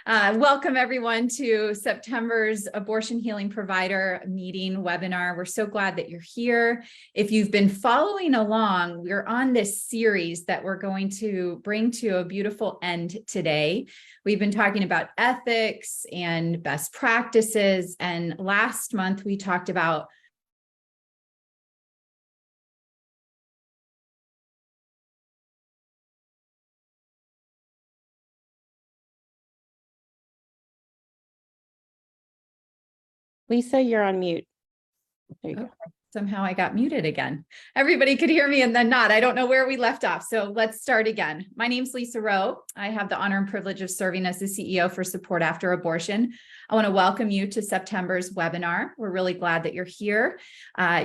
Welcome everyone to September's Abortion Healing Provider Meeting webinar. We're so glad that you're here. If you've been following along, we're on this series that we're going to bring to a beautiful end today. We've been talking about ethics and best practices, and last month we talked about Lisa, you're on mute. There you go. Somehow I got muted again. Everybody could hear me and then not. I don't know where we left off. So let's start again. My name's Lisa Rowe. I have the honor and privilege of serving as the CEO for Support After Abortion. I want to welcome you to September's webinar. We're really glad that you're here.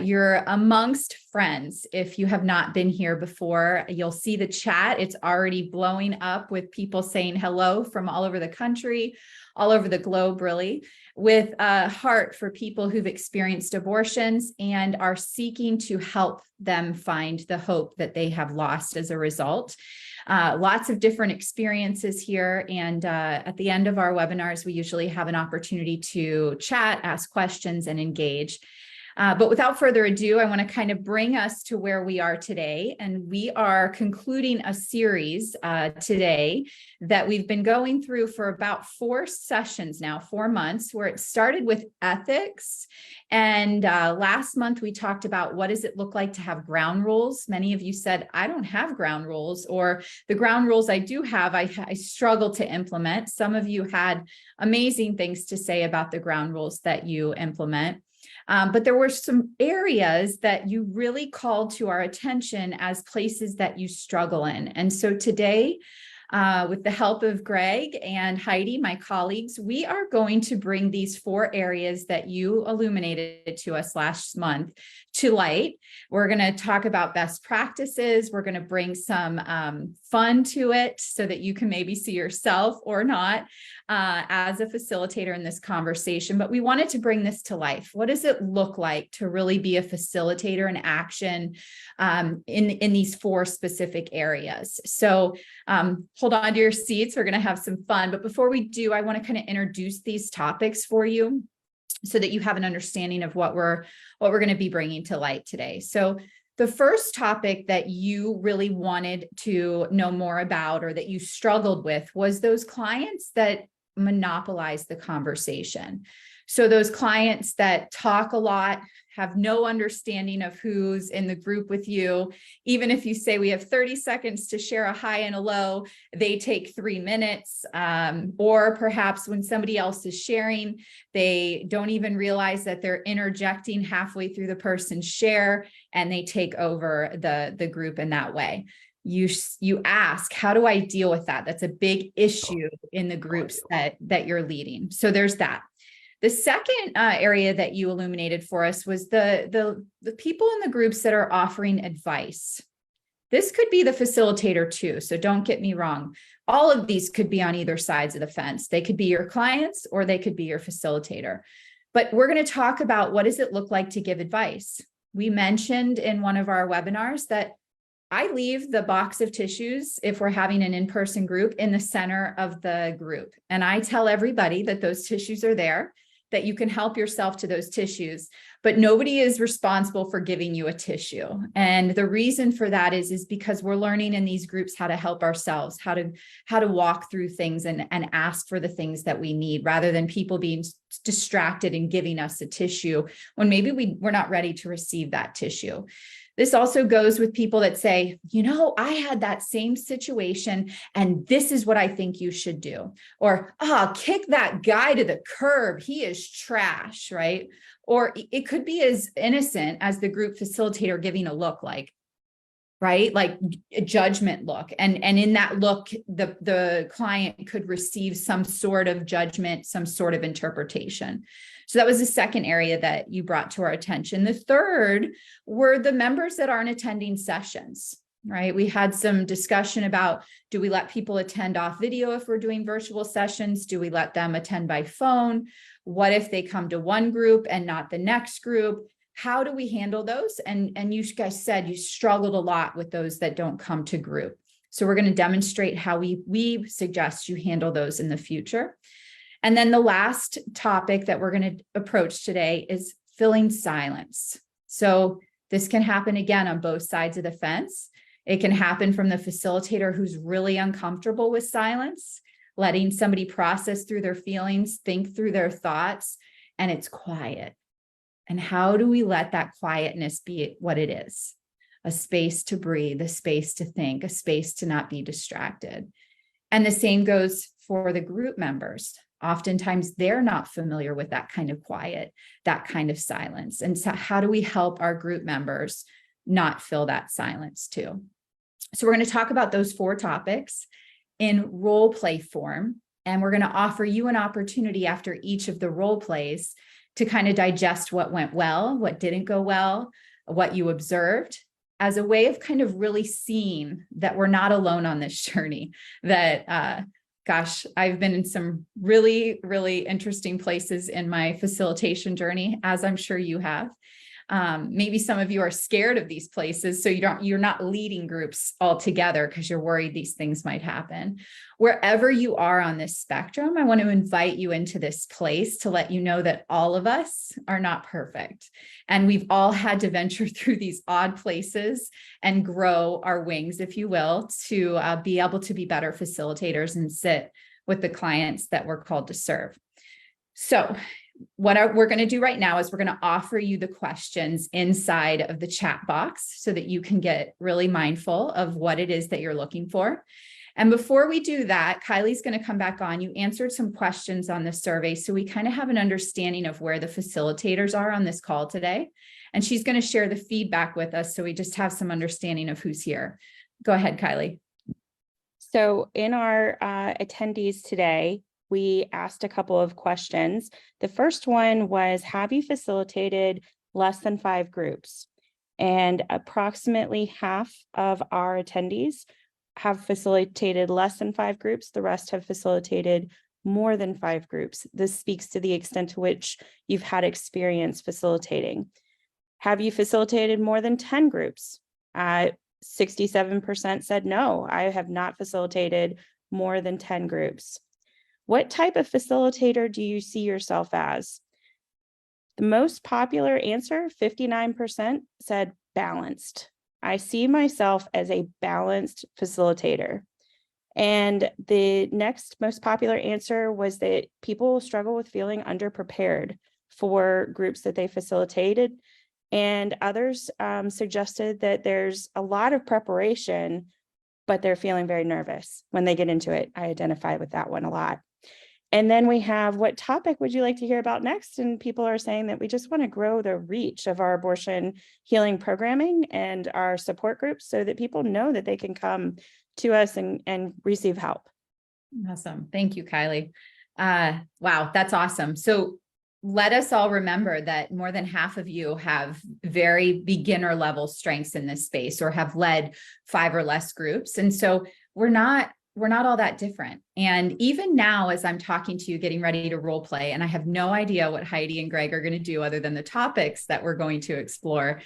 You're amongst friends. If you have not been here before, you'll see the chat. It's already blowing up with people saying hello from all over the country, all over the globe, really, with a heart for people who've experienced abortions and are seeking to help them find the hope that they have lost as a result. Lots of different experiences here. And at the end of our webinars, we usually have an opportunity to chat, ask questions, and engage. But without further ado, I want to kind of bring us to where we are today. And we are concluding a series today that we've been going through for about 4 sessions now, 4 months, where it started with ethics. And last month, we talked about what does it look like to have ground rules. Many of you said, I don't have ground rules, or the ground rules I do have, I struggle to implement. Some of you had amazing things to say about the ground rules that you implement. But there were some areas that you really called to our attention as places that you struggle in. And so today, with the help of Greg and Heidi, my colleagues, we are going to bring these 4 areas that you illuminated to us last month to light. We're going to talk about best practices. We're going to bring some fun to it so that you can maybe see yourself or not as a facilitator in this conversation. But we wanted to bring this to life. What does it look like to really be a facilitator in action in these 4 specific areas? So hold on to your seats. We're going to have some fun. But before we do, I want to kind of introduce these topics for you so that you have an understanding of what we're going to be bringing to light today. So the first topic that you really wanted to know more about, or that you struggled with, was those clients that monopolize the conversation. So those clients that talk a lot, have no understanding of who's in the group with you. Even if you say we have 30 seconds to share a high and a low, they take 3 minutes. Or perhaps when somebody else is sharing, they don't even realize that they're interjecting halfway through the person's share, and they take over the group in that way. You ask, how do I deal with that? That's a big issue in the groups that you're leading. So there's that. The second area that you illuminated for us was the people in the groups that are offering advice. This could be the facilitator too, so don't get me wrong. All of these could be on either sides of the fence. They could be your clients or they could be your facilitator. But we're going to talk about what does it look like to give advice. We mentioned in one of our webinars that I leave the box of tissues, if we're having an in-person group, in the center of the group. And I tell everybody that those tissues are there, that you can help yourself to those tissues, but nobody is responsible for giving you a tissue. And the reason for that is because we're learning in these groups how to help ourselves, how to walk through things and ask for the things that we need, rather than people being distracted and giving us a tissue when maybe we're not ready to receive that tissue. This also goes with people that say, I had that same situation and this is what I think you should do. Or, kick that guy to the curb. He is trash, right? Or it could be as innocent as the group facilitator giving a look, right? Like a judgment look. And in that look, the client could receive some sort of judgment, some sort of interpretation. So that was the second area that you brought to our attention. The third were the members that aren't attending sessions, right? We had some discussion about, do we let people attend off video if we're doing virtual sessions? Do we let them attend by phone? What if they come to one group and not the next group? How do we handle those? And you guys said you struggled a lot with those that don't come to group. So we're going to demonstrate how we suggest you handle those in the future. And then the last topic that we're going to approach today is filling silence. So this can happen again on both sides of the fence. It can happen from the facilitator who's really uncomfortable with silence, letting somebody process through their feelings, think through their thoughts, and it's quiet. And how do we let that quietness be what it is? A space to breathe, a space to think, a space to not be distracted. And the same goes for the group members. Oftentimes they're not familiar with that kind of quiet, that kind of silence. And so how do we help our group members not fill that silence too? So we're going to talk about those 4 topics in role play form. And we're going to offer you an opportunity after each of the role plays to kind of digest what went well, what didn't go well, what you observed, as a way of kind of really seeing that we're not alone on this journey, that, gosh, I've been in some really, really interesting places in my facilitation journey, as I'm sure you have. Maybe some of you are scared of these places, so you're not leading groups altogether because you're worried these things might happen. Wherever you are on this spectrum, I want to invite you into this place to let you know that all of us are not perfect. And we've all had to venture through these odd places and grow our wings, if you will, to be able to be better facilitators and sit with the clients that we're called to serve. So what we're going to do right now is we're going to offer you the questions inside of the chat box so that you can get really mindful of what it is that you're looking for. And before we do that, Kylie's going to come back on. You answered some questions on the survey, so we kind of have an understanding of where the facilitators are on this call today. And she's going to share the feedback with us, so we just have some understanding of who's here. Go ahead, Kylie. So in our attendees today, we asked a couple of questions. The first one was, have you facilitated less than 5 groups? And approximately half of our attendees have facilitated less than 5 groups. The rest have facilitated more than 5 groups. This speaks to the extent to which you've had experience facilitating. Have you facilitated more than 10 groups? 67% said no, I have not facilitated more than 10 groups. What type of facilitator do you see yourself as? The most popular answer, 59%, said balanced. I see myself as a balanced facilitator. And the next most popular answer was that people struggle with feeling underprepared for groups that they facilitated. And others suggested that there's a lot of preparation, but they're feeling very nervous when they get into it. I identify with that one a lot. And then we have, what topic would you like to hear about next? And people are saying that we just want to grow the reach of our abortion healing programming and our support groups so that people know that they can come to us and receive help. Awesome. Thank you, Kylie. Wow, that's awesome. So let us all remember that more than half of you have very beginner level strengths in this space or have led 5 or less groups. And so we're not all that different. And even now, as I'm talking to you, getting ready to role play, and I have no idea what Heidi and Greg are going to do other than the topics that we're going to explore,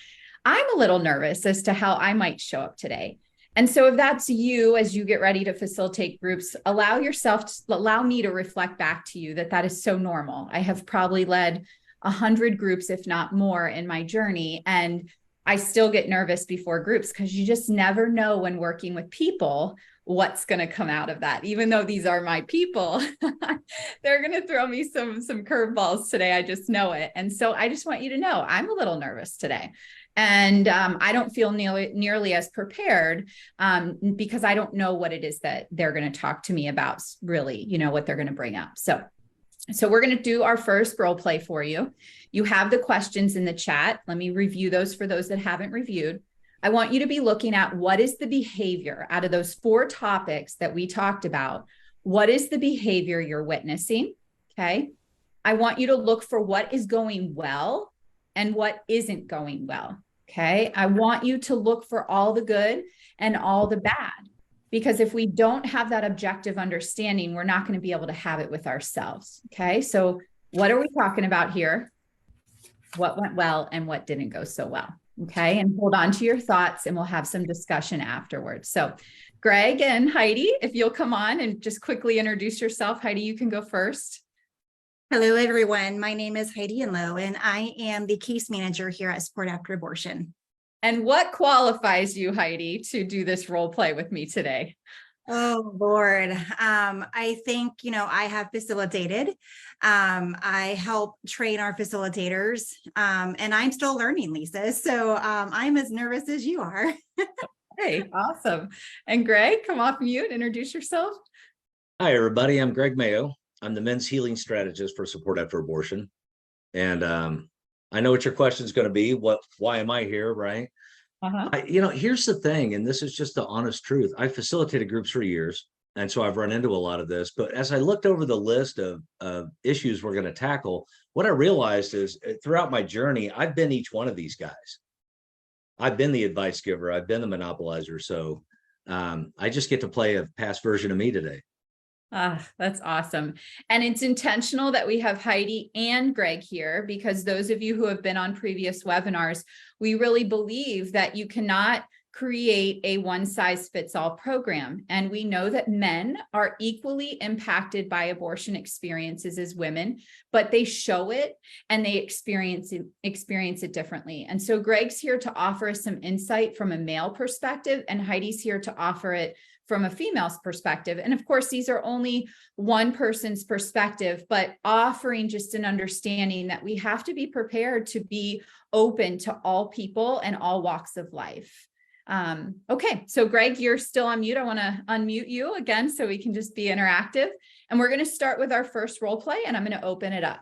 I'm a little nervous as to how I might show up today. And so if that's you, as you get ready to facilitate groups, allow me to reflect back to you that is so normal. I have probably led 100 groups, if not more, in my journey. And I still get nervous before groups because you just never know when working with people what's going to come out of that. Even though these are my people, they're going to throw me some curveballs today. I just know it. And so I just want you to know I'm a little nervous today. And I don't feel nearly as prepared because I don't know what it is that they're going to talk to me about, really, what they're going to bring up. So we're going to do our first role play for you. You have the questions in the chat. Let me review those for those that haven't reviewed. I want you to be looking at what is the behavior out of those 4 topics that we talked about. What is the behavior you're witnessing? Okay. I want you to look for what is going well and what isn't going well. Okay. I want you to look for all the good and all the bad, because if we don't have that objective understanding, we're not going to be able to have it with ourselves. Okay. So what are we talking about here? What went well and what didn't go so well. Okay. And hold on to your thoughts and we'll have some discussion afterwards. So Greg and Heidi, if you'll come on and just quickly introduce yourself. Heidi, you can go first. Hello, everyone. My name is Heidi Enlow, and I am the case manager here at Support After Abortion. And what qualifies you, Heidi, to do this role play with me today? Oh, Lord. I think, I have facilitated. I help train our facilitators, and I'm still learning, Lisa. So I'm as nervous as you are. Hey, awesome. And Greg, come off mute, introduce yourself. Hi, everybody. I'm Greg Mayo. I'm the men's healing strategist for Support After Abortion. And I know what your question is going to be. Why am I here, right? Here's the thing, and this is just the honest truth. I facilitated groups for years, and so I've run into a lot of this. But as I looked over the list of issues we're going to tackle, what I realized is throughout my journey, I've been each one of these guys. I've been the advice giver. I've been the monopolizer. So I just get to play a past version of me today. That's awesome. And it's intentional that we have Heidi and Greg here, because those of you who have been on previous webinars, we really believe that you cannot create a one-size-fits-all program. And we know that men are equally impacted by abortion experiences as women, but they show it and they experience it differently. And so Greg's here to offer us some insight from a male perspective, and Heidi's here to offer it from a female's perspective. And of course, these are only one person's perspective, but offering just an understanding that we have to be prepared to be open to all people and all walks of life. Okay, so Greg, you're still on mute. I want to unmute you again so we can just be interactive. And we're going to start with our first role play, and I'm going to open it up.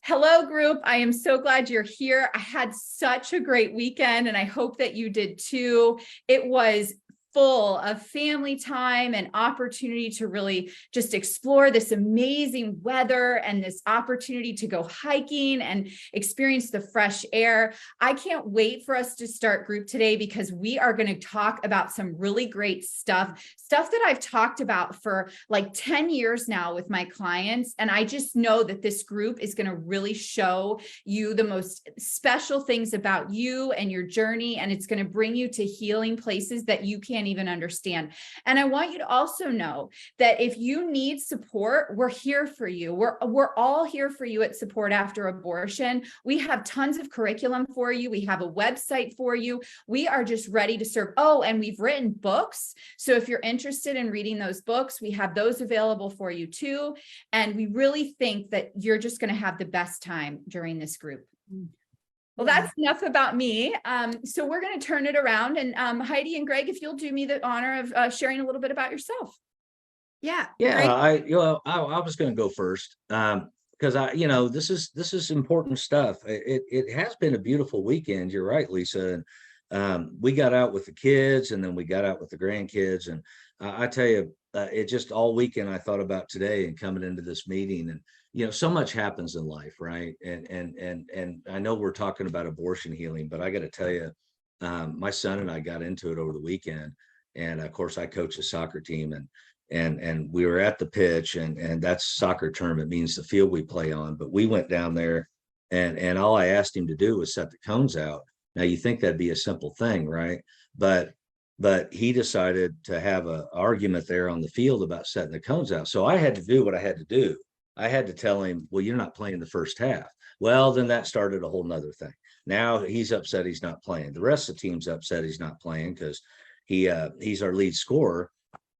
Hello, group. I am so glad you're here. I had such a great weekend, and I hope that you did too. It was full of family time and opportunity to really just explore this amazing weather and this opportunity to go hiking and experience the fresh air. I can't wait for us to start group today, because we are going to talk about some really great stuff that I've talked about for like 10 years now with my clients. And I just know that this group is going to really show you the most special things about you and your journey. And it's going to bring you to healing places that you can't even understand. And I want you to also know that if you need support, we're here for you. We're all here for you at Support After Abortion. We have tons of curriculum for you. We have a website for you. We are just ready to serve. Oh, and we've written books. So if you're interested in reading those books, we have those available for you too. And we really think that you're just going to have the best time during this group. Well, that's enough about me. So we're going to turn it around, and Heidi and Greg, if you'll do me the honor of sharing a little bit about yourself. Yeah. I was going to go first because this is important stuff. It has been a beautiful weekend. You're right, Lisa. And we got out with the kids, and then we got out with the grandkids. And I tell you, it just all weekend I thought about today and coming into this meeting. And so much happens in life, right? And I know we're talking about abortion healing, but I got to tell you, my son and I got into it over the weekend, and of course I coach a soccer team, and we were at the pitch, and that's soccer term. It means the field we play on. But we went down there, and all I asked him to do was set the cones out. Now you think that'd be a simple thing, right? But he decided to have an argument there on the field about setting the cones out. So I had to do what I had to do. I had to tell him, well, you're not playing the first half. Well, then that started a whole nother thing. Now he's upset he's not playing. The rest of the team's upset he's not playing because he's our lead scorer.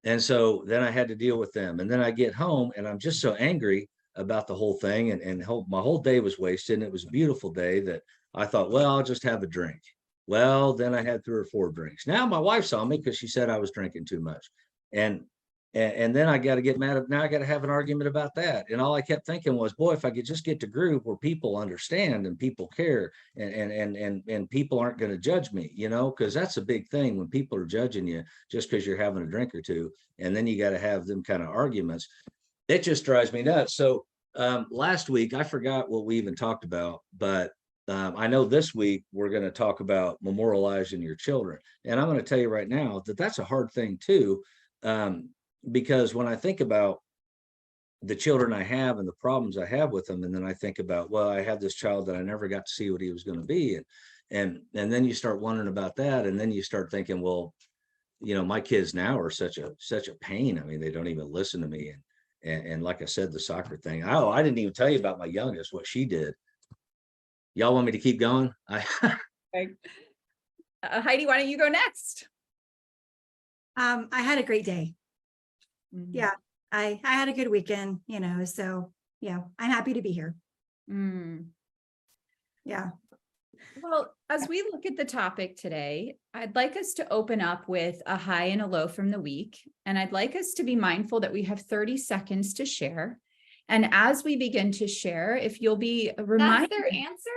And so then I had to deal with them. And then I get home and I'm just so angry about the whole thing. And my whole day was wasted. And it was a beautiful day that I thought, well, I'll just have a drink. Well, then I had 3 or 4 drinks. Now my wife saw me because she said I was drinking too much. And then I got to get mad. Now I got to have an argument about that. And all I kept thinking was, boy, if I could just get to group where people understand and people care and people aren't going to judge me, because that's a big thing when people are judging you just because you're having a drink or two. And then you got to have them kind of arguments. It just drives me nuts. So last week, I forgot what we even talked about, but I know this week we're going to talk about memorializing your children. And I'm going to tell you right now that that's a hard thing too. Because when I think about the children I have and the problems I have with them, and then I think about, well, I have this child that I never got to see what he was going to be. And then you start wondering about that. And then you start thinking, well, my kids now are such a pain. I mean, they don't even listen to me. And like I said, the soccer thing. Oh, I didn't even tell you about my youngest, what she did. Y'all want me to keep going? Heidi, why don't you go next? I had a great day. Yeah, I had a good weekend, so yeah, I'm happy to be here. Yeah. Well, as we look at the topic today, I'd like us to open up with a high and a low from the week. And I'd like us to be mindful that we have 30 seconds to share. And as we begin to share, if you'll be reminded That's their answer?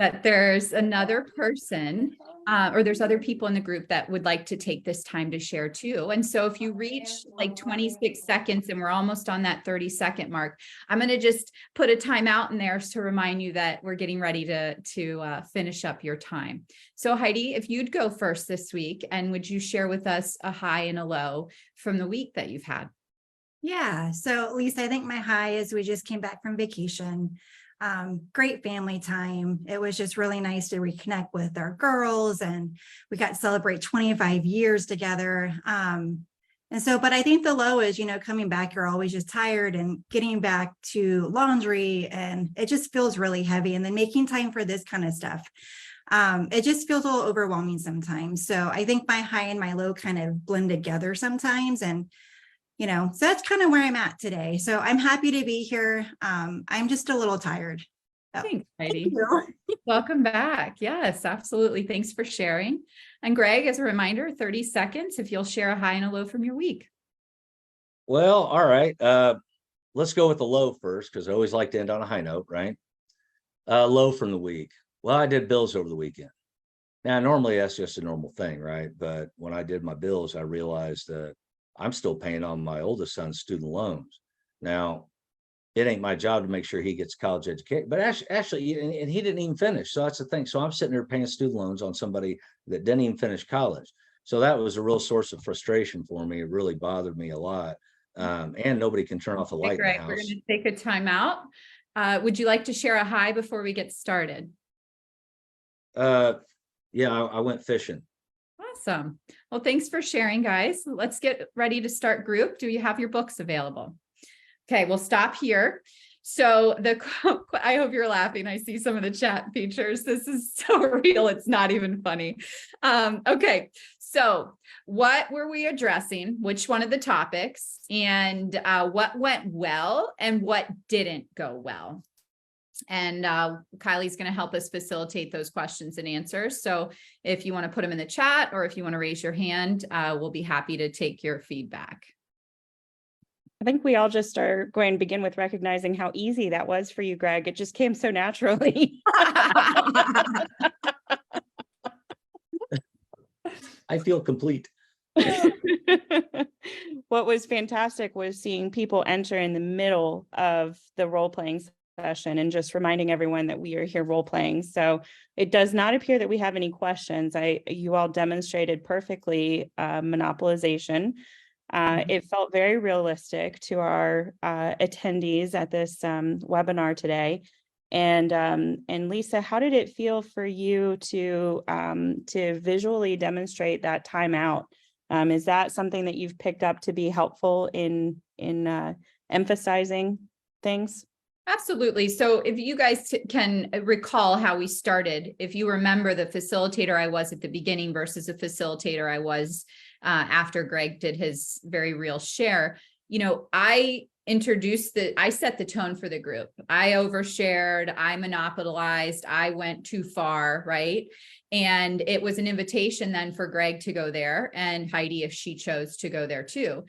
that there's another person or there's other people in the group that would like to take this time to share too. And so if you reach like 26 seconds and we're almost on that 30-second mark, I'm going to just put a timeout in there to remind you that we're getting ready to finish up your time. So Heidi, if you'd go first this week, and would you share with us a high and a low from the week that you've had? Yeah. So Lisa, I think my high is we just came back from vacation. Great family time. It was just really nice to reconnect with our girls, and we got to celebrate 25 years together. But I think the low is, coming back, you're always just tired, and getting back to laundry, and it just feels really heavy. And then making time for this kind of stuff. It just feels a little overwhelming sometimes. So I think my high and my low kind of blend together sometimes. And so that's kind of where I'm at today. So I'm happy to be here. I'm just a little tired. So, Thanks, Heidi. thank you. Welcome back. Yes, absolutely. Thanks for sharing. And Greg, as a reminder, 30 seconds if you'll share a high and a low from your week. Well, all right. Let's go with the low first, because I always like to end on a high note, right? Low from the week. Well, I did bills over the weekend. Now, normally that's just a normal thing, right? But when I did my bills, I realized that I'm still paying on my oldest son's student loans. Now, it ain't my job to make sure he gets college education, but actually, and he didn't even finish. So that's the thing. So I'm sitting there paying student loans on somebody that didn't even finish college. So that was a real source of frustration for me. It really bothered me a lot. And nobody can turn off the light in the Greg, we're house. going to take a time out. Would you like to share a high before we get started? Yeah, I went fishing. Awesome. Well, thanks for sharing, guys. Let's get ready to start group. Do you have your books available? Okay, we'll stop here. So I hope you're laughing. I see some of the chat features. This is so real. It's not even funny. Okay, so what were we addressing? Which one of the topics, and what went well and what didn't go well? And Kylie's going to help us facilitate those questions and answers. So if you want to put them in the chat, or if you want to raise your hand, we'll be happy to take your feedback. I think we all just are going to begin with recognizing how easy that was for you, Greg. It just came so naturally. I feel complete. What was fantastic was seeing people enter in the middle of the role-playing session and just reminding everyone that we are here role-playing. So it does not appear that we have any questions. You all demonstrated perfectly monopolization. It felt very realistic to our attendees at this webinar today. And Lisa, how did it feel for you to visually demonstrate that timeout? Is that something that you've picked up to be helpful in emphasizing things? Absolutely. So if you guys can recall how we started, if you remember the facilitator I was at the beginning versus a facilitator I was after Greg did his very real share, I set the tone for the group. I overshared, I monopolized, I went too far, right? And it was an invitation then for Greg to go there, and Heidi, if she chose to go there too.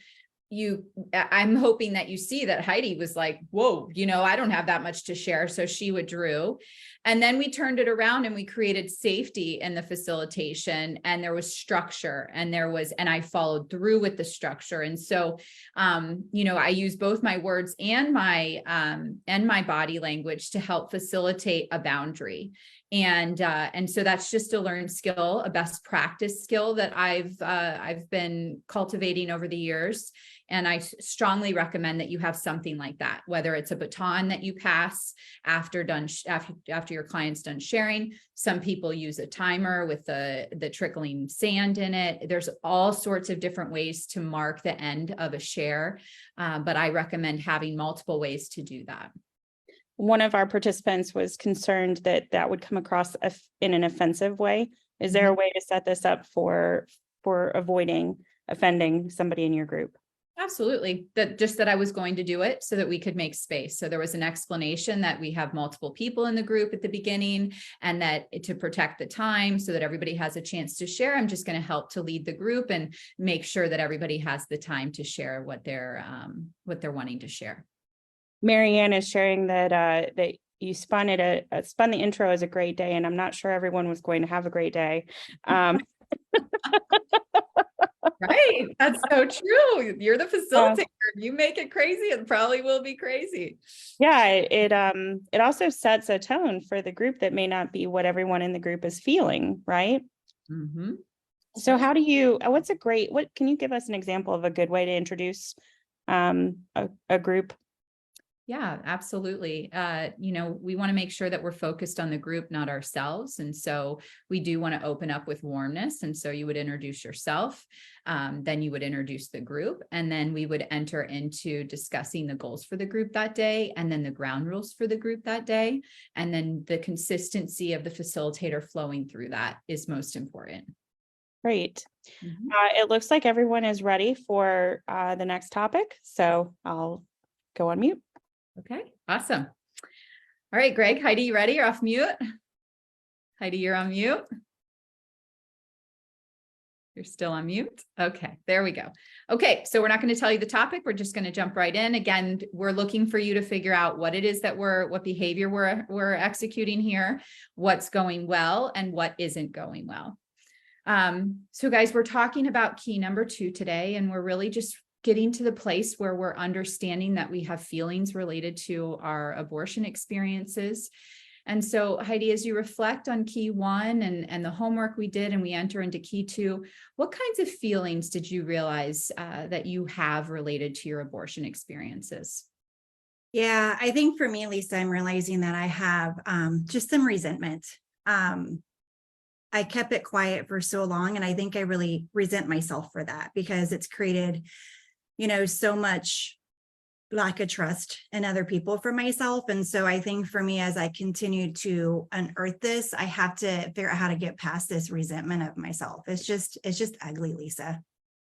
I'm hoping that you see that Heidi was like, whoa, I don't have that much to share. So she withdrew. And then we turned it around and we created safety in the facilitation, and there was structure, and I followed through with the structure. And so, I use both my words and my body language to help facilitate a boundary. And so that's just a learned skill, a best practice skill that I've been cultivating over the years. And I strongly recommend that you have something like that, whether it's a baton that you pass after your client's done sharing. Some people use a timer with the trickling sand in it. There's all sorts of different ways to mark the end of a share, but I recommend having multiple ways to do that. One of our participants was concerned that that would come across in an offensive way. Is there a way to set this up for avoiding offending somebody in your group? Absolutely. That I was going to do it so that we could make space. So there was an explanation that we have multiple people in the group at the beginning, and that to protect the time so that everybody has a chance to share, I'm just going to help to lead the group and make sure that everybody has the time to share what they're wanting to share. Marianne is sharing that that you spun the intro as a great day, and I'm not sure everyone was going to have a great day. Right. That's so true. You're the facilitator. You make it crazy, it probably will be crazy. Yeah, it also sets a tone for the group that may not be what everyone in the group is feeling, right? Mm-hmm. So how do you, what can you give us an example of a good way to introduce a group? Yeah, absolutely. We want to make sure that we're focused on the group, not ourselves. And so we do want to open up with warmness. And so you would introduce yourself, then you would introduce the group, and then we would enter into discussing the goals for the group that day, and then the ground rules for the group that day. And then the consistency of the facilitator flowing through that is most important. Great. Mm-hmm. It looks like everyone is ready for the next topic. So I'll go on mute. Okay, awesome. All right, Greg, Heidi, you ready? You're off mute. Heidi, you're on mute. You're still on mute. Okay, there we go. Okay, so we're not going to tell you the topic. We're just going to jump right in. Again, we're looking for you to figure out what it is that what behavior we're executing here, what's going well, and what isn't going well. So guys, we're talking about key number 2 today, and we're really just getting to the place where we're understanding that we have feelings related to our abortion experiences. And so Heidi, as you reflect on key 1 and the homework we did, and we enter into key 2, what kinds of feelings did you realize that you have related to your abortion experiences? Yeah, I think for me, Lisa, I'm realizing that I have just some resentment. I kept it quiet for so long, and I think I really resent myself for that, because it's created so much lack of trust in other people for myself. And so I think for me, as I continue to unearth this, I have to figure out how to get past this resentment of myself. It's just ugly, Lisa.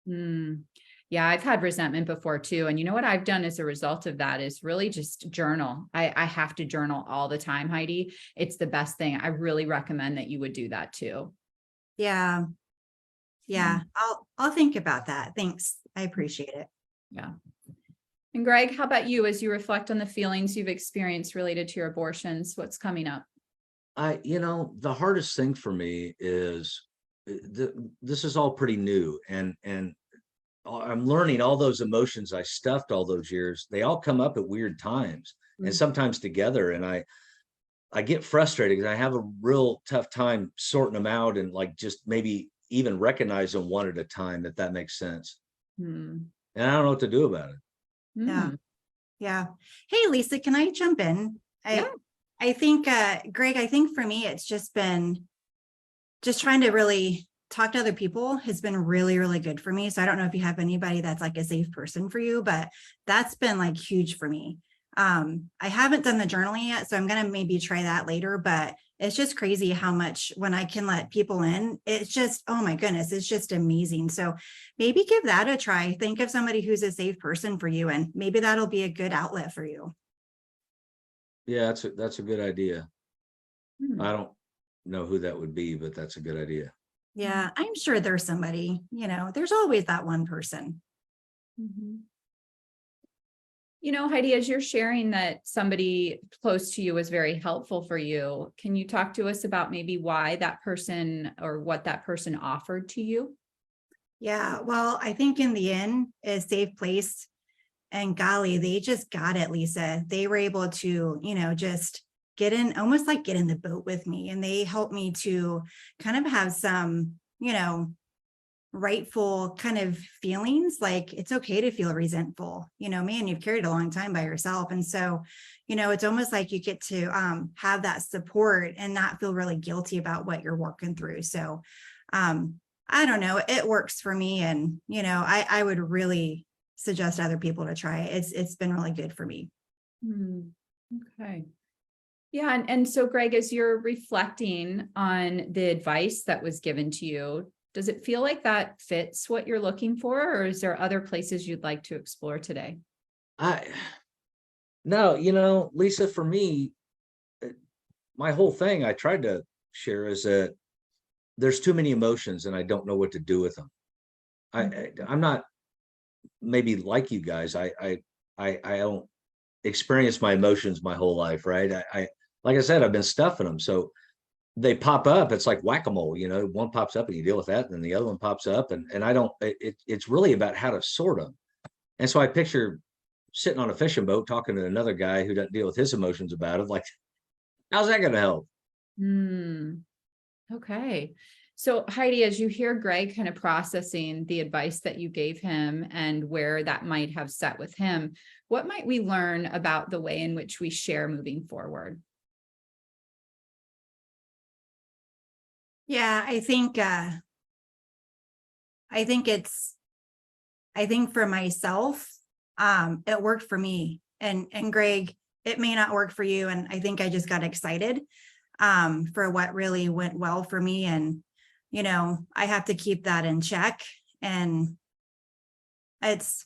Yeah, I've had resentment before too. And you know what I've done as a result of that is really just journal. I have to journal all the time, Heidi. It's the best thing. I really recommend that you would do that too. Yeah. I'll think about that. Thanks. I appreciate it. Yeah. And Greg, how about you as you reflect on the feelings you've experienced related to your abortions? What's coming up? The hardest thing for me is this is all pretty new, and I'm learning all those emotions I stuffed all those years. They all come up at weird times and sometimes together. And I get frustrated because I have a real tough time sorting them out and just maybe even recognize them one at a time, if that makes sense. And I don't know what to do about it. Yeah. Hey, Lisa, can I jump in? I think, Greg, I think for me, it's just been trying to really talk to other people has been really, really good for me. So I don't know if you have anybody that's a safe person for you, but that's been huge for me. I haven't done the journaling yet, so I'm going to maybe try that later, but it's just crazy how much when I can let people in, it's just, oh my goodness, it's just amazing. So maybe give that a try. Think of somebody who's a safe person for you, and maybe that'll be a good outlet for you. Yeah, that's a good idea. I don't know who that would be, but that's a good idea. Yeah, I'm sure there's somebody, there's always that one person. Heidi, as you're sharing that somebody close to you was very helpful for you, can you talk to us about maybe why that person or what that person offered to you? Yeah, well, I think in the end, a safe place, and golly, they just got it, Lisa. They were able to, just get in, almost get in the boat with me. And they helped me to kind of have some, rightful kind of feelings. Like it's okay to feel resentful, man, you've carried a long time by yourself. And so, it's almost like you get to have that support and not feel really guilty about what you're working through. So I don't know, it works for me. And, I would really suggest other people to try it. It's been really good for me. Okay. Yeah. And so Greg, as you're reflecting on the advice that was given to you, does it feel like that fits what you're looking for, or is there other places you'd like to explore today? No, Lisa, for me, my whole thing I tried to share is that there's too many emotions and I don't know what to do with them. I'm not maybe like you guys. I don't experience my emotions my whole life, right? Like I said, I've been stuffing them. So they pop up. It's like whack-a-mole, one pops up and you deal with that, and then the other one pops up, and I don't, it's really about how to sort them. And so I picture sitting on a fishing boat talking to another guy who doesn't deal with his emotions about it. Like, how's that going to help? Okay. So Heidi, as you hear Greg kind of processing the advice that you gave him and where that might have set with him, what might we learn about the way in which we share moving forward? Yeah, I think for myself, it worked for me, and Greg, it may not work for you. And I think I just got excited for what really went well for me. And, I have to keep that in check, and it's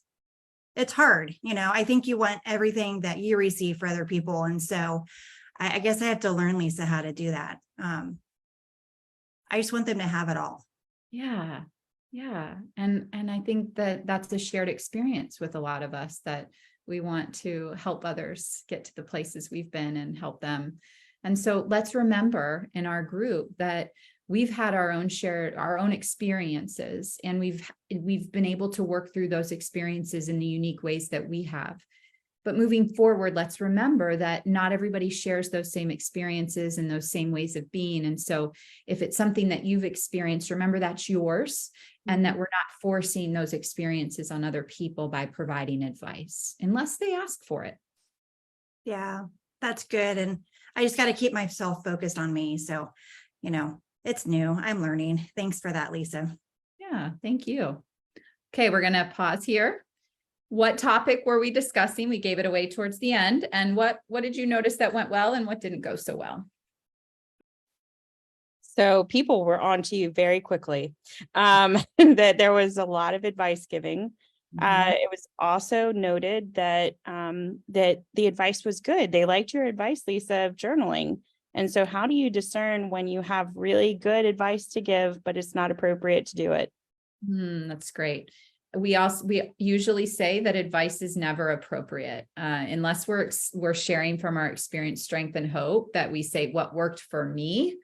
hard. I think you want everything that you receive for other people. And so I guess I have to learn, Lisa, how to do that. I just want them to have it all. Yeah. And I think that that's a shared experience with a lot of us, that we want to help others get to the places we've been and help them. And so let's remember in our group that we've had our own experiences, and we've been able to work through those experiences in the unique ways that we have. But moving forward, let's remember that not everybody shares those same experiences and those same ways of being. And so if it's something that you've experienced, remember that's yours, and that we're not forcing those experiences on other people by providing advice unless they ask for it. Yeah, that's good. And I just got to keep myself focused on me. So, it's new. I'm learning. Thanks for that, Lisa. Yeah, thank you. Okay, we're going to pause here. What topic were we discussing? We gave it away towards the end. And what did you notice that went well and what didn't go so well? So people were on to you very quickly. That there was a lot of advice giving. It was also noted that that the advice was good. They liked your advice, Lisa, of journaling. And so how do you discern when you have really good advice to give, but it's not appropriate to do it? That's great. We usually say that advice is never appropriate unless we're sharing from our experience, strength, and hope, that we say what worked for me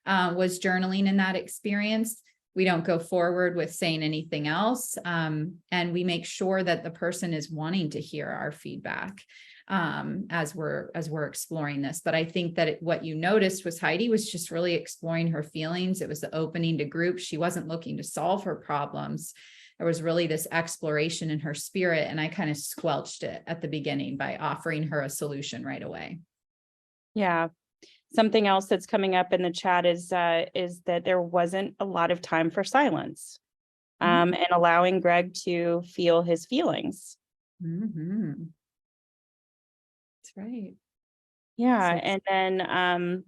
was journaling in that experience. We don't go forward with saying anything else. And we make sure that the person is wanting to hear our feedback as we're exploring this. But I think that what you noticed was Heidi was just really exploring her feelings. It was the opening to group. She wasn't looking to solve her problems. There was really this exploration in her spirit, and I kind of squelched it at the beginning by offering her a solution right away. Yeah. Something else that's coming up in the chat is that there wasn't a lot of time for silence, and allowing Greg to feel his feelings. That's right. Yeah. So- And then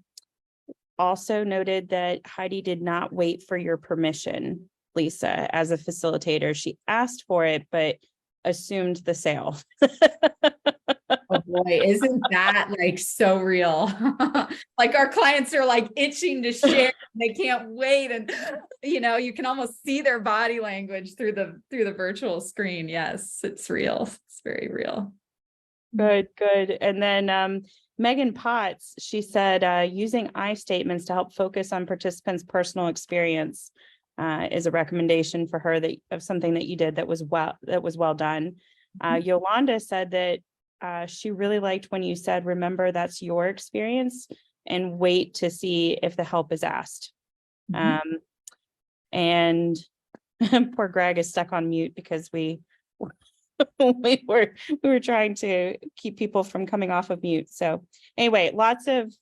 also noted that Heidi did not wait for your permission, Lisa, as a facilitator. She asked for it, but assumed the sale. Oh boy, isn't that like so real? Like our clients are like itching to share. They can't wait. And you can almost see their body language through the virtual screen. Yes, it's real. It's very real. Good. And then Megan Potts, she said, using I statements to help focus on participants' personal experience is a recommendation for her of something that you did that was well done. Yolanda said that she really liked when you said, remember, that's your experience and wait to see if the help is asked. And Poor Greg is stuck on mute because we we were trying to keep people from coming off of mute. So anyway, lots of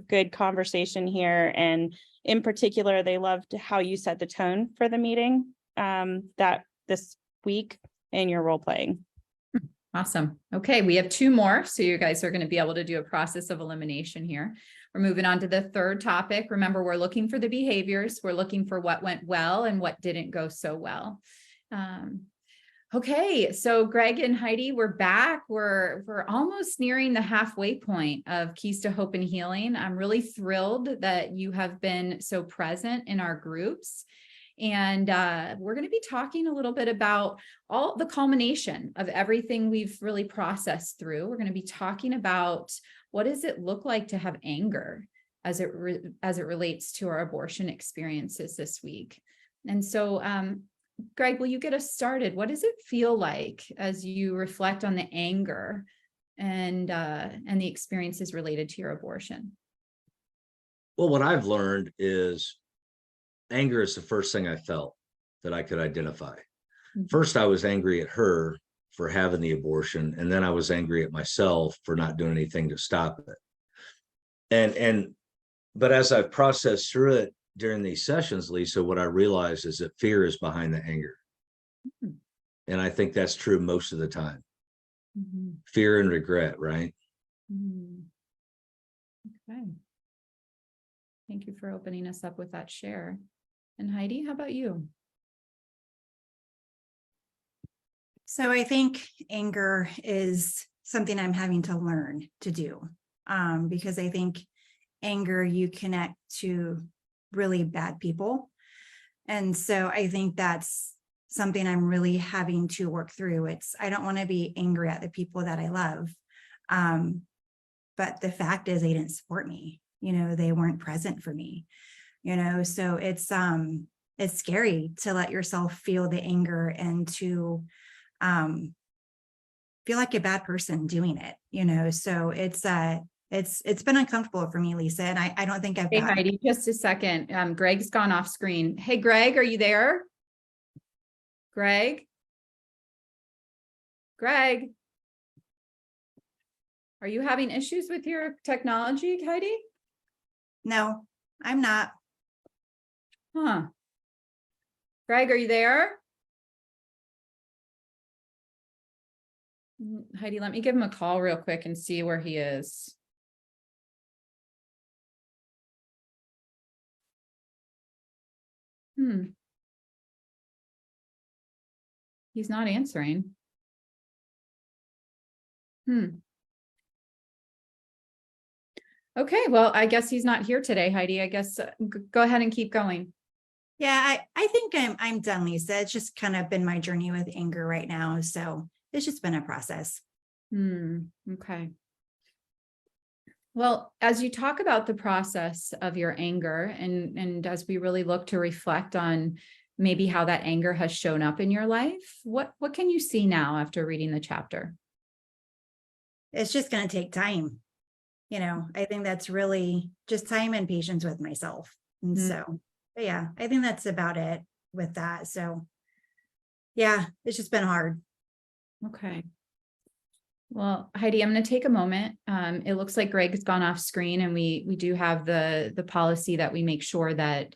good conversation here, and in particular, they loved how you set the tone for the meeting that this week in your role playing. Awesome. Okay, we have two more. So you guys are going to be able to do a process of elimination here. We're moving on to the third topic. Remember, we're looking for the behaviors. We're looking for what went well and what didn't go so well. Okay, so Greg and Heidi, we're back. We're almost nearing the halfway point of Keys to Hope and Healing. I'm really thrilled that you have been so present in our groups. And we're going to be talking a little bit about all the culmination of everything we've really processed through. We're going to be talking about what does it look like to have anger as it relates to our abortion experiences this week. And so, Greg, will you get us started? What does it feel like as you reflect on the anger and the experiences related to your abortion? Well, what I've learned is anger is the first thing I felt that I could identify. Mhm. First, I was angry at her for having the abortion, and then I was angry at myself for not doing anything to stop it. But as I've processed through it during these sessions, Lisa, what I realized is that fear is behind the anger. Mhm. And I think that's true most of the time. Mhm. Fear and regret, right? Mhm. Okay. Thank you for opening us up with that share. And Heidi, how about you? So I think anger is something I'm having to learn to do, because I think anger, you connect to really bad people. And so I think that's something I'm really having to work through. I don't want to be angry at the people that I love. But the fact is they didn't support me. They weren't present for me, so it's scary to let yourself feel the anger and to feel like a bad person doing it, so it's been uncomfortable for me, Lisa, and I don't think I've Hey, got. Heidi, just a second. Greg's gone off screen. Hey, Greg, are you there? Greg? Greg? Are you having issues with your technology, Heidi? No, I'm not. Huh. Greg, are you there? Heidi, let me give him a call real quick and see where he is. He's not answering. Okay, well, I guess he's not here today, Heidi. I guess go ahead and keep going. Yeah, I think I'm done, Lisa. It's just kind of been my journey with anger right now, so it's just been a process. Okay. Well, as you talk about the process of your anger, and as we really look to reflect on maybe how that anger has shown up in your life, what can you see now after reading the chapter? It's just going to take time. I think that's really just time and patience with myself. And so, but yeah, I think that's about it with that. So yeah, it's just been hard. Okay. Well, Heidi, I'm going to take a moment. It looks like Greg has gone off screen, and we do have the policy that we make sure that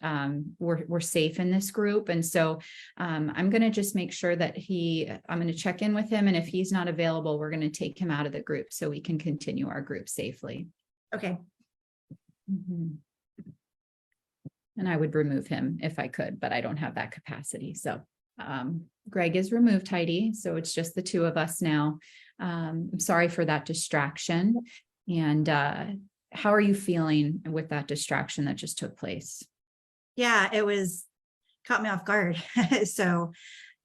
we're safe in this group. And so I'm going to just make sure that I'm going to check in with him. And if he's not available, we're going to take him out of the group so we can continue our group safely. Okay. And I would remove him if I could, but I don't have that capacity. So Greg is removed, Heidi. So it's just the two of us now. I'm sorry for that distraction. And how are you feeling with that distraction that just took place? Yeah, it caught me off guard. So,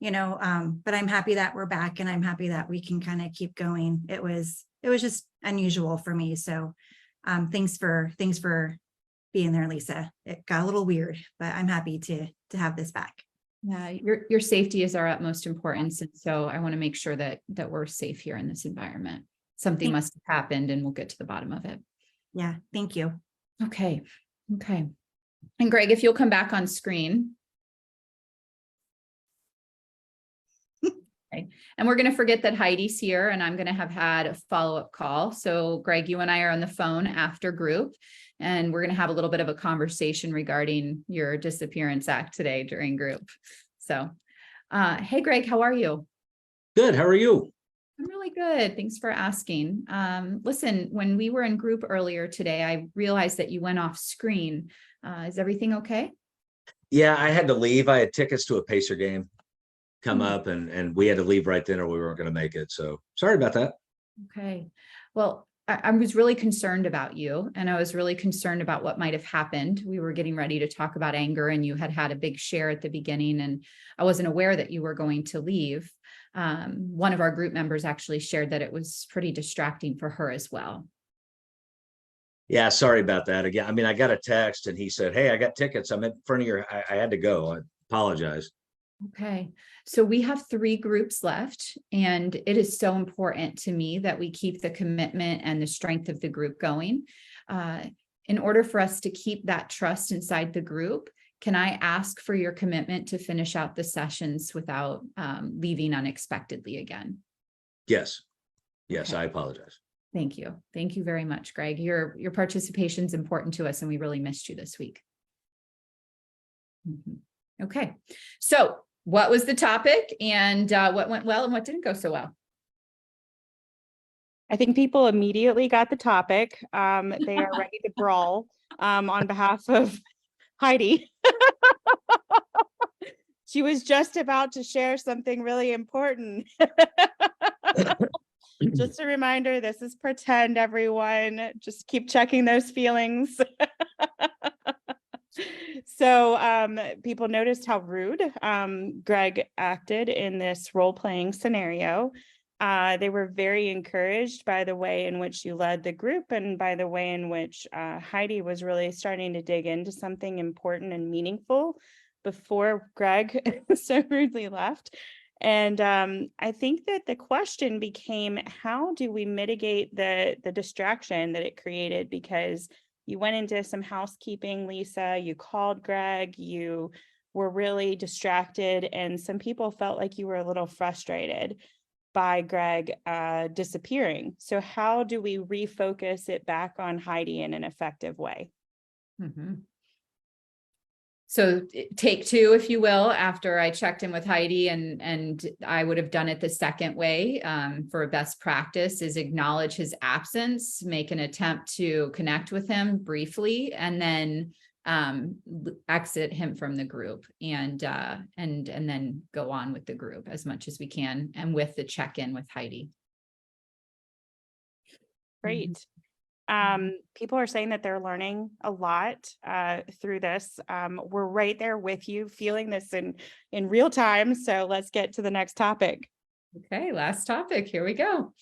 but I'm happy that we're back, and I'm happy that we can kind of keep going. It was just unusual for me. So thanks for being there, Lisa. It got a little weird, but I'm happy to have this back. Yeah, your safety is our utmost importance. And so I want to make sure that we're safe here in this environment. Something must have happened, and we'll get to the bottom of it. Yeah, thank you. Okay. And Greg, if you'll come back on screen. Okay. And we're going to forget that Heidi's here, and I'm going to have had a follow-up call. So Greg, you and I are on the phone after group, and we're going to have a little bit of a conversation regarding your disappearance act today during group. So, hey, Greg, how are you? Good. How are you? I'm really good. Thanks for asking. Listen, when we were in group earlier today, I realized that you went off screen. Is everything okay? Yeah, I had to leave. I had tickets to a Pacer game come Hmm. up, and we had to leave right then or we weren't going to make it. So sorry about that. Okay. Well, I was really concerned about you, and I was really concerned about what might have happened. We were getting ready to talk about anger, and you had a big share at the beginning, and I wasn't aware that you were going to leave. One of our group members actually shared that it was pretty distracting for her as well. Yeah, sorry about that again. I mean, I got a text and he said, "Hey, I got tickets. I'm in front of your." I had to go. I apologize. Okay, so we have 3 groups left, and it is so important to me that we keep the commitment and the strength of the group going. In order for us to keep that trust inside the group, can I ask for your commitment to finish out the sessions without leaving unexpectedly again? Yes. Yes, Okay. I apologize. Thank you. Thank you very much, Greg. Your participation is important to us, and we really missed you this week. Mhm. Okay, so what was the topic, and what went well and what didn't go so well? I think people immediately got the topic. They are ready to brawl on behalf of Heidi. She was just about to share something really important. Just a reminder, this is pretend, everyone. Just keep checking those feelings. So people noticed how rude Greg acted in this role-playing scenario. They were very encouraged by the way in which you led the group and by the way in which Heidi was really starting to dig into something important and meaningful before Greg so rudely left. And I think that the question became, how do we mitigate the distraction that it created? Because you went into some housekeeping, Lisa, you called Greg, you were really distracted, and some people felt like you were a little frustrated by Greg disappearing. So how do we refocus it back on Heidi in an effective way? Mhm. So take 2, if you will, after I checked in with Heidi, and I would have done it the second way for a best practice is acknowledge his absence, make an attempt to connect with him briefly, and then exit him from the group, and then go on with the group as much as we can, and with the check-in with Heidi. Great. People are saying that they're learning a lot through this. We're right there with you, feeling this in real time. So let's get to the next topic. Okay, last topic. Here we go.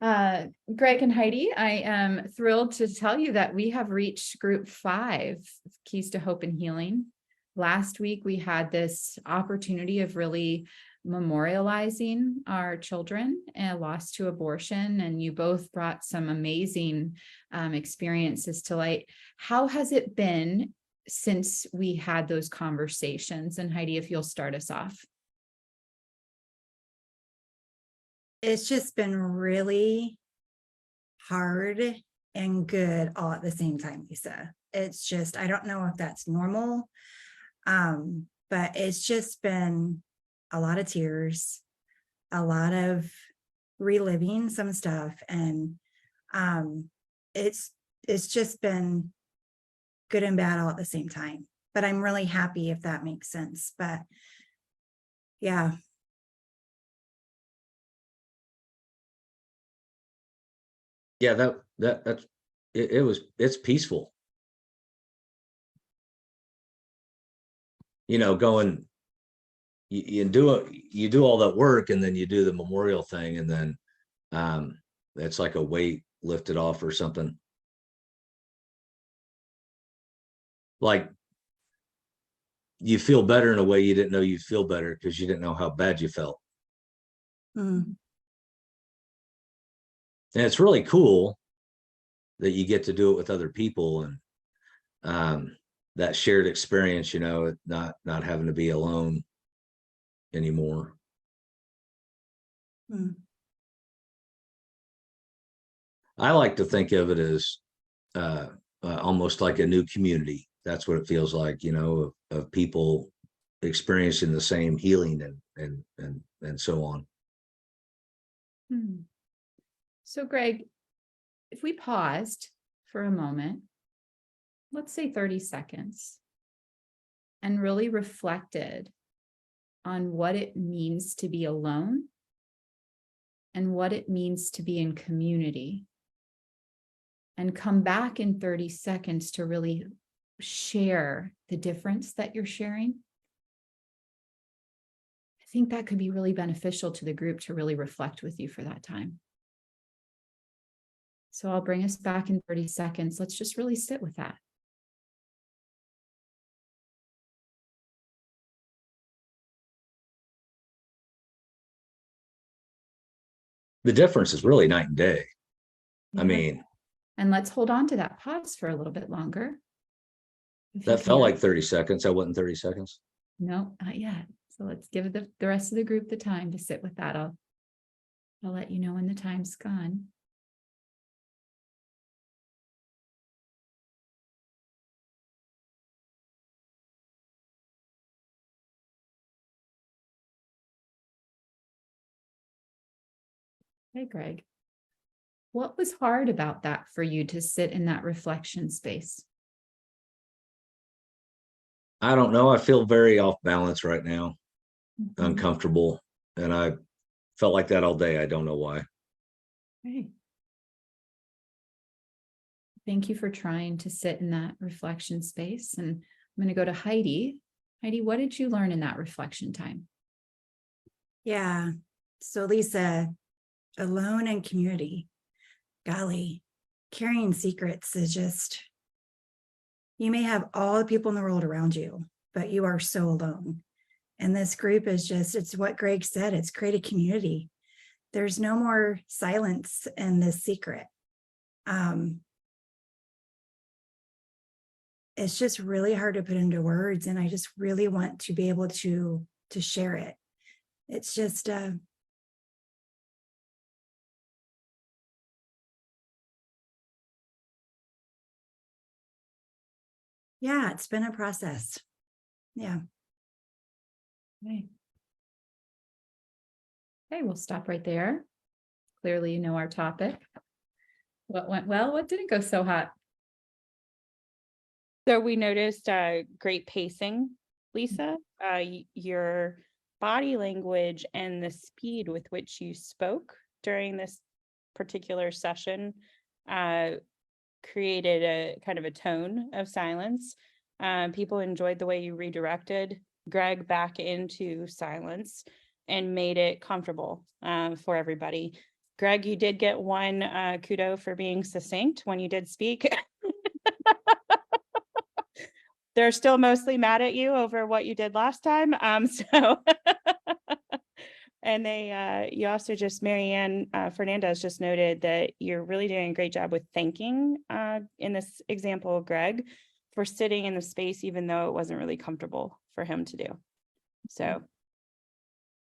Greg and Heidi, I am thrilled to tell you that we have reached group 5, Keys to Hope and Healing. Last week, we had this opportunity of really memorializing our children lost to abortion, and you both brought some amazing experiences to light. How has it been since we had those conversations? And Heidi, if you'll start us off. It's just been really hard and good all at the same time, Lisa. It's just, I don't know if that's normal, but it's just been a lot of tears, a lot of reliving some stuff, and it's just been good and bad all at the same time. But I'm really happy, if that makes sense. But yeah. Yeah, that's it's peaceful. You know, going you do all that work, and then you do the memorial thing, and then it's like a weight lifted off or something. Like you feel better in a way you didn't know you'd feel better because you didn't know how bad you felt. Mm. And it's really cool that you get to do it with other people, and that shared experience, you know, not having to be alone anymore. Hmm. I like to think of it as almost like a new community. That's what it feels like, of people experiencing the same healing and so on. So Greg, if we paused for a moment, let's say 30 seconds, and really reflected on what it means to be alone and what it means to be in community, and come back in 30 seconds to really share the difference that you're sharing. I think that could be really beneficial to the group to really reflect with you for that time. So I'll bring us back in 30 seconds. Let's just really sit with that. The difference is really night and day. I Yeah. mean, And let's hold on to that pause for a little bit longer. If you that felt can. like 30 seconds. That wasn't 30 seconds. No, not yet. So let's give the rest of the group the time to sit with that. I'll let you know when the time's gone. Hey, Greg. What was hard about that for you to sit in that reflection space? I don't know. I feel very off balance right now, Mhm. uncomfortable. And I felt like that all day. I don't know why. Okay. Thank you for trying to sit in that reflection space. And I'm going to go to Heidi. Heidi, what did you learn in that reflection time? Yeah. So Lisa, alone and community, golly, carrying secrets is just, you may have all the people in the world around you, but you are so alone. And this group is just, it's what Greg said, it's create a community. There's no more silence in this secret. It's just really hard to put into words. And I just really want to be able to share it. It's just, yeah, it's been a process. Yeah. Okay. Okay, we'll stop right there. Clearly, you know our topic. What went well? What didn't go so hot? So we noticed great pacing, Lisa. Your body language and the speed with which you spoke during this particular session created a kind of a tone of silence. People enjoyed the way you redirected Greg back into silence and made it comfortable for everybody. Greg, you did get one kudo for being succinct when you did speak. They're still mostly mad at you over what you did last time. And you also just, Marianne Fernandez just noted that you're really doing a great job with thanking in this example, Greg, for sitting in the space, even though it wasn't really comfortable for him to do. So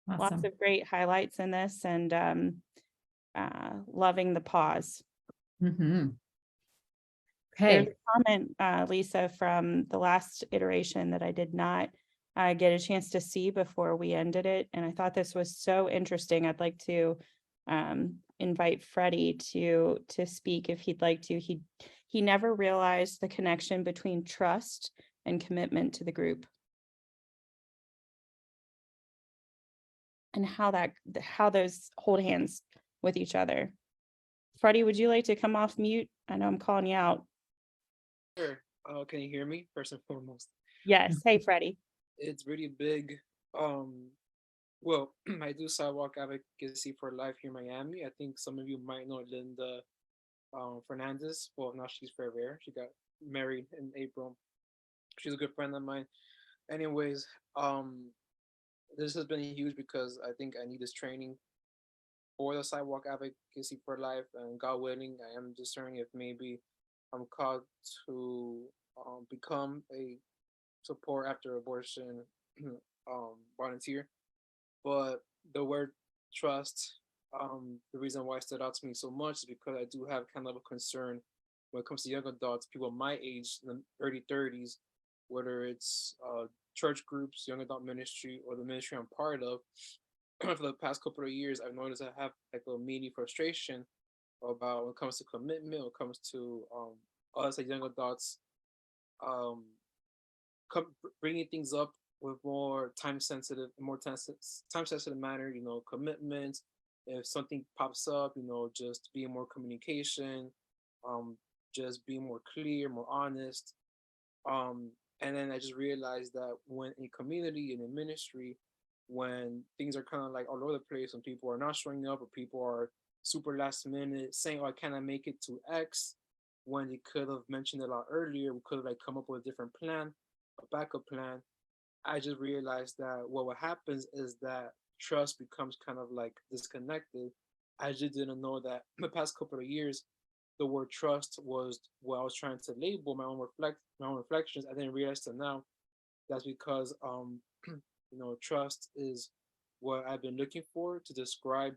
Awesome. lots of great highlights in this, and loving the pause. Mm-hmm. There's Okay. a comment, Lisa, from the last iteration that I did not get a chance to see before we ended it. And I thought this was so interesting. I'd like to invite Freddie to speak if he'd like to. He never realized the connection between trust and commitment to the group. And how those hold hands with each other. Freddie, would you like to come off mute? I know I'm calling you out. Sure. Can you hear me first and foremost? Yes. Hey, Freddie. It's really big. Well, I do sidewalk advocacy for life here in Miami. I think some of you might know Linda Fernandez. Well, now she's Fairwear. She got married in April. She's a good friend of mine. Anyways, this has been huge because I think I need this training for the sidewalk advocacy for life, and God willing, I am discerning if maybe I'm called to become a support after abortion volunteer. But the word trust The reason why it stood out to me so much is because I do have kind of a concern when it comes to young adults, people my age, in the early 30s, whether it's church groups, young adult ministry, or the ministry I'm part of. For the past couple of years, I've noticed I have like a mini frustration about when it comes to commitment, when it comes to us as young adults, um, bringing things up with more time sensitive, time sensitive manner. You know, commitment. If something pops up, you know, just being more communication, um, just being more clear, more honest. And then I just realized that when in community and in ministry, when things are kind of like all over the place, when people are not showing up or people are super last minute saying, "Oh, I cannot make it to X," when they could have mentioned it a lot earlier, we could have like come up with a different plan, a backup plan. I just realized that what happens is that trust becomes kind of like disconnected. I just didn't know that the past couple of years the word trust was what I was trying to label my own reflections. I didn't realize till now that's because you know, trust is what I've been looking for to describe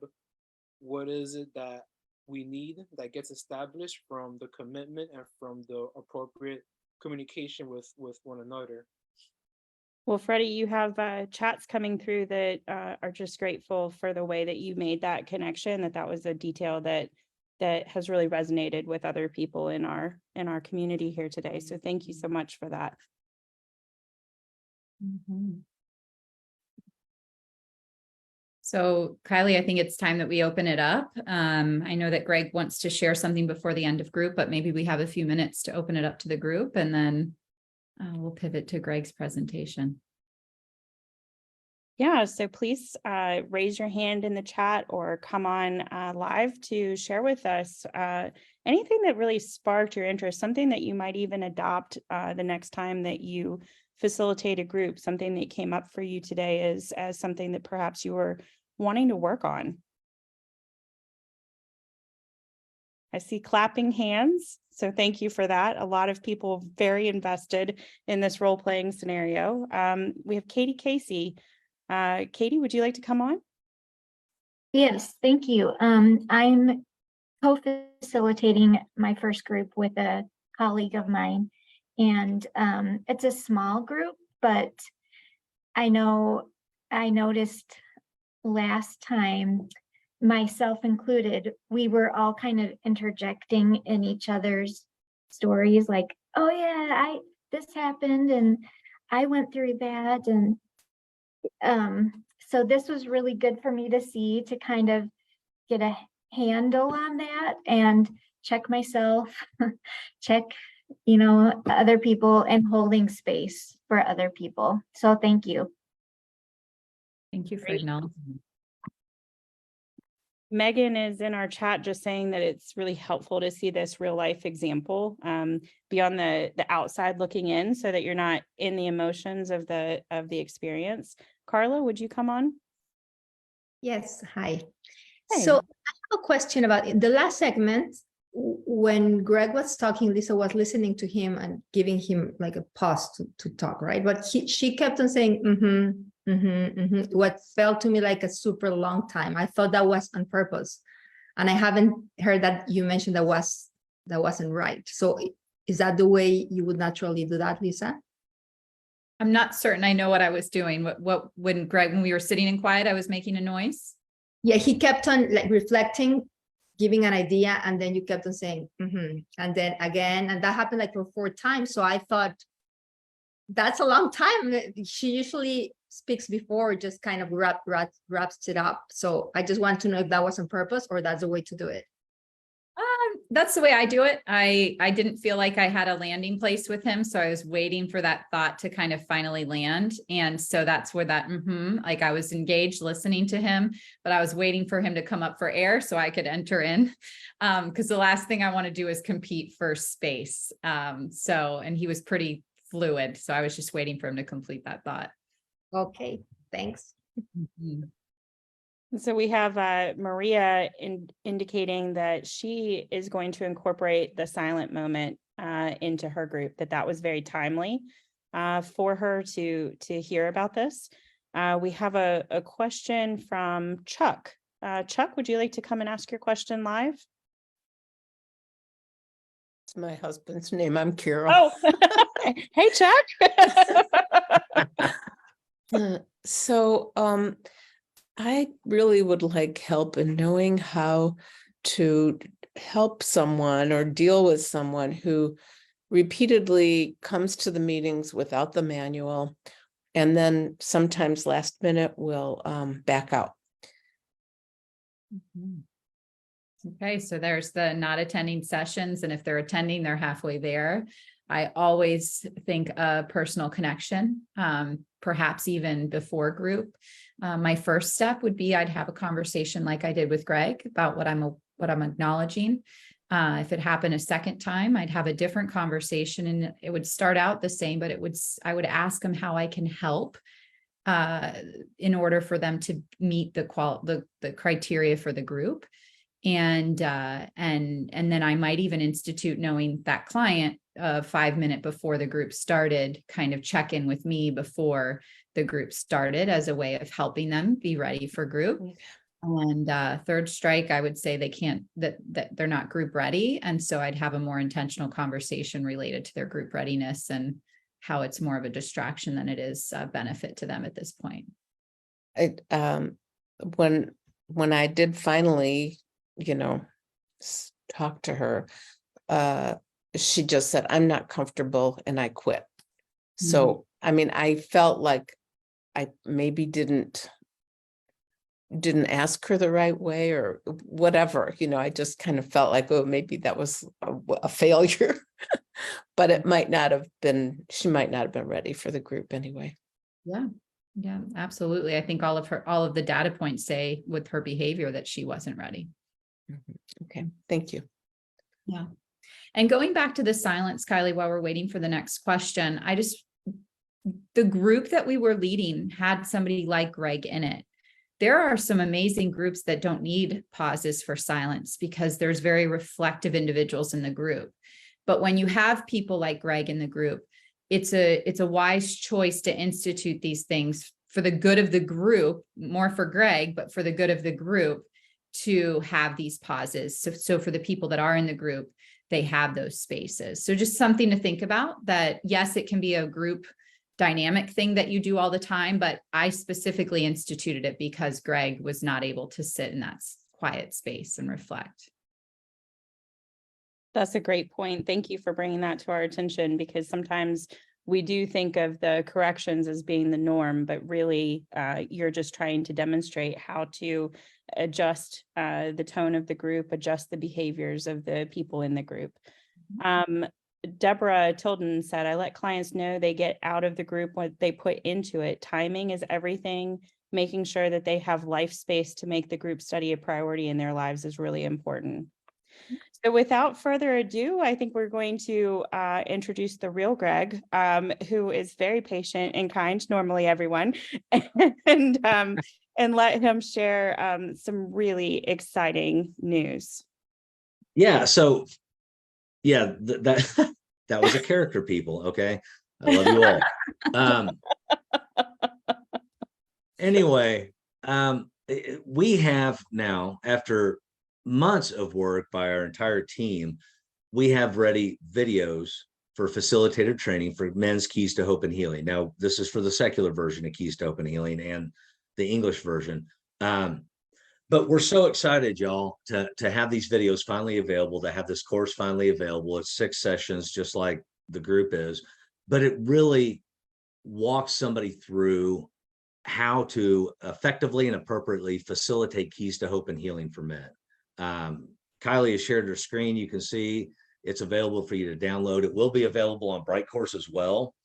what is it that we need that gets established from the commitment and from the appropriate communication with one another. Well, Freddie, you have chats coming through that are just grateful for the way that you made that connection, that was a detail that has really resonated with other people in our community here today. So thank you so much for that. Mhm. So Kylie, I think it's time that we open it up. I know that Greg wants to share something before the end of group, but maybe we have a few minutes to open it up to the group, and then we'll pivot to Greg's presentation. Yeah, so please raise your hand in the chat or come on live to share with us anything that really sparked your interest, something that you might even adopt the next time that you facilitate a group, something that came up for you today as something that perhaps you were wanting to work on. I see clapping hands, so thank you for that. A lot of people very invested in this role-playing scenario. We have Katie Casey. Katie, would you like to come on? Yes, thank you. I'm co-facilitating my first group with a colleague of mine, and it's a small group, but I noticed last time, myself included, we were all kind of interjecting in each other's stories, like, "Oh yeah, this happened and I went through that," and so this was really good for me to see, to kind of get a handle on that and check myself, check, other people, and holding space for other people. So thank you. Thank you for Great. acknowledging. Megan is in our chat just saying that it's really helpful to see this real life example beyond the outside looking in, so that you're not in the emotions of the experience. Carla, would you come on? Yes, hi. Hey. So I have a question about the last segment. When Greg was talking, Lisa was listening to him and giving him like a pause to talk, right? But she kept on saying, what felt to me like a super long time. I thought that was on purpose. And I haven't heard that you mentioned that wasn't right. So is that the way you would naturally do that, Lisa? I'm not certain I know what I was doing. When we were sitting in quiet, I was making a noise. Yeah, he kept on like reflecting, giving an idea, and then you kept on saying, and then again, and that happened like for 4 times. So I thought, that's a long time. She usually speaks before, just kind of wraps it up. So I just want to know if that was on purpose or that's the way to do it. That's the way I do it. I didn't feel like I had a landing place with him, so I was waiting for that thought to kind of finally land. And so that's where that like I was engaged listening to him, but I was waiting for him to come up for air so I could enter in, because the last thing I want to do is compete for space. And he was pretty fluid, so I was just waiting for him to complete that thought. Okay, thanks. So we have Maria indicating that she is going to incorporate the silent moment into her group, that was very timely for her to hear about this. We have a question from Chuck. Chuck, would you like to come and ask your question live? It's my husband's name. I'm Carol. Oh, hey, Chuck. So I really would like help in knowing how to help someone or deal with someone who repeatedly comes to the meetings without the manual and then sometimes last minute will back out. Mhm. Okay, so there's the not attending sessions, and if they're attending, they're halfway there. I always think a personal connection, perhaps even before group. My first step would be I'd have a conversation like I did with Greg about what I'm acknowledging. If it happened a second time, I'd have a different conversation, and it would start out the same, but I would ask them how I can help in order for them to meet the criteria for the group. And then I might even institute, knowing that client 5 minutes before the group started, kind of check in with me before the group started as a way of helping them be ready for group. And third strike, I would say that they're not group ready. And so I'd have a more intentional conversation related to their group readiness and how it's more of a distraction than it is a benefit to them at this point. When I did finally, talk to her, she just said, I'm not comfortable, and I quit. So, I mean, I felt like I maybe didn't ask her the right way or whatever, I just kind of felt like, oh, maybe that was a failure, but it might not have been, she might not have been ready for the group anyway. Yeah, absolutely. I think all of the data points say with her behavior that she wasn't ready. Okay, thank you. Yeah. And going back to the silence, Kylie, while we're waiting for the next question, the group that we were leading had somebody like Greg in it. There are some amazing groups that don't need pauses for silence because there's very reflective individuals in the group. But when you have people like Greg in the group, it's a wise choice to institute these things for the good of the group, more for Greg, but for the good of the group, to have these pauses. So for the people that are in the group, they have those spaces. So just something to think about, that yes, it can be a group dynamic thing that you do all the time, but I specifically instituted it because Greg was not able to sit in that quiet space and reflect. That's a great point. Thank you for bringing that to our attention, because sometimes we do think of the corrections as being the norm, but really you're just trying to demonstrate how to adjust the tone of the group, adjust the behaviors of the people in the group. Deborah Tilden said, I let clients know they get out of the group what they put into it. Timing is everything. Making sure that they have life space to make the group study a priority in their lives is really important. So without further ado, I think we're going to introduce the real Greg, who is very patient and kind, normally everyone, and let him share some really exciting news. Yeah. So yeah, that was a character, people. Okay. I love you all. Anyway, we have now, after months of work by our entire team, we have ready videos for facilitator training for men's Keys to Hope and Healing. Now, this is for the secular version of Keys to Hope and Healing and the English version. But we're so excited, y'all, to have these videos finally available, to have this course finally available. It's 6 sessions, just like the group is, but it really walks somebody through how to effectively and appropriately facilitate Keys to Hope and Healing for men. Kylie has shared her screen. You can see it's available for you to download. It will be available on Bright Course as well.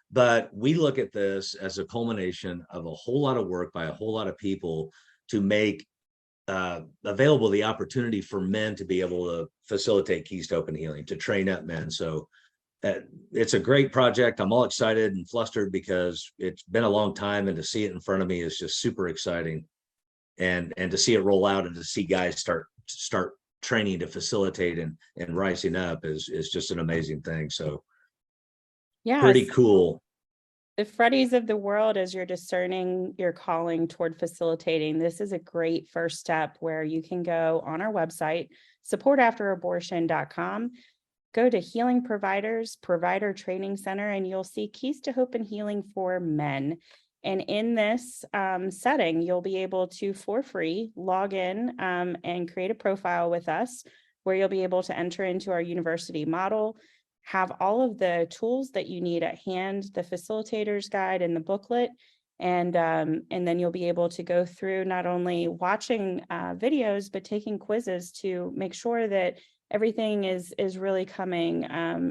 But we look at this as a culmination of a whole lot of work by a whole lot of people to make available the opportunity for men to be able to facilitate Keys to Hope and Healing, to train up men. So it's a great project. I'm all excited and flustered because it's been a long time, and to see it in front of me is just super exciting. And to see it roll out and to see guys start training to facilitate and rising up is just an amazing thing. So yeah, pretty cool. The Freddies of the world, as you're discerning your calling toward facilitating, this is a great first step where you can go on our website, supportafterabortion.com, go to Healing Providers, Provider Training Center, and you'll see Keys to Hope and Healing for Men. And in this setting, you'll be able to, for free, log in and create a profile with us, where you'll be able to enter into our university model, have all of the tools that you need at hand, the facilitator's guide and the booklet. And then you'll be able to go through not only watching videos, but taking quizzes to make sure that everything is really coming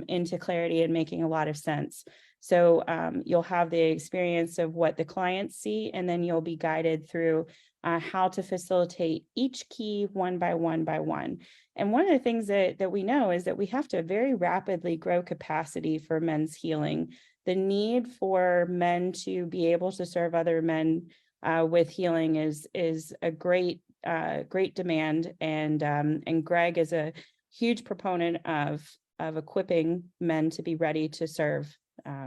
into clarity and making a lot of sense. So you'll have the experience of what the clients see, and then you'll be guided through how to facilitate each key one by one by one. And one of the things that we know is that we have to very rapidly grow capacity for men's healing. The need for men to be able to serve other men with healing is a great demand. And Greg is a huge proponent of equipping men to be ready to serve.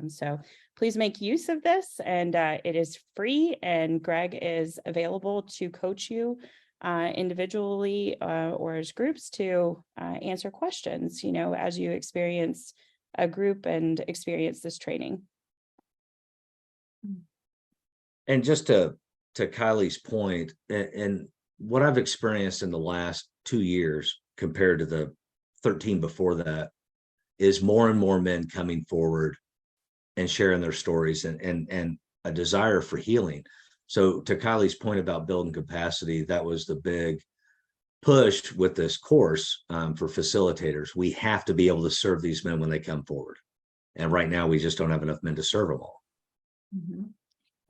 So please make use of this, and it is free, and Greg is available to coach you individually or as groups to answer questions, as you experience a group and experience this training. And just to Kylie's point, and what I've experienced in the last 2 years compared to the 13 before that, is more and more men coming forward and sharing their stories and a desire for healing. So to Kylie's point about building capacity, that was the big push with this course for facilitators. We have to be able to serve these men when they come forward. And right now we just don't have enough men to serve them all. Mm-hmm.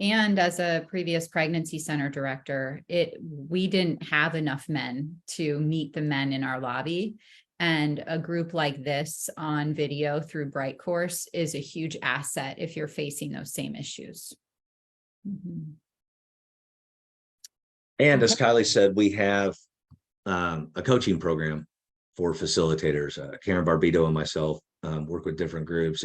And as a previous pregnancy center director, we didn't have enough men to meet the men in our lobby. And a group like this on video through Bright Course is a huge asset if you're facing those same issues. Mm-hmm. And as Kylie said, we have a coaching program for facilitators. Karen Barbito and myself work with different groups.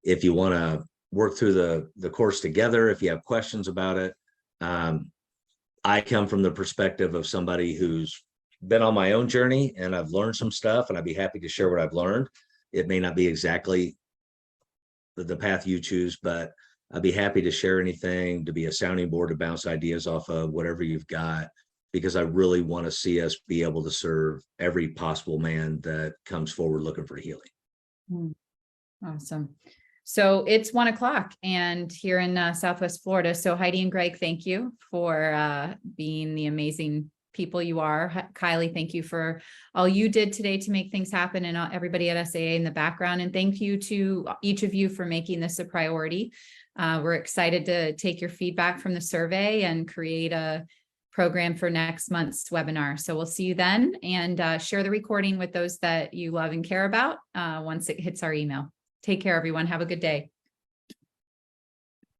If you want to work through the course together, if you have questions about it, I come from the perspective of somebody who's been on my own journey, and I've learned some stuff, and I'd be happy to share what I've learned. It may not be exactly the path you choose, but I'd be happy to share anything, to be a sounding board, to bounce ideas off of, whatever you've got, because I really want to see us be able to serve every possible man that comes forward looking for healing. Awesome. So it's 1 o'clock and here in Southwest Florida. So Heidi and Greg, thank you for being the amazing people you are. Kylie, thank you for all you did today to make things happen, and everybody at SAA in the background. And thank you to each of you for making this a priority. We're excited to take your feedback from the survey and create a program for next month's webinar. So we'll see you then, and share the recording with those that you love and care about once it hits our email. Take care, everyone. Have a good day.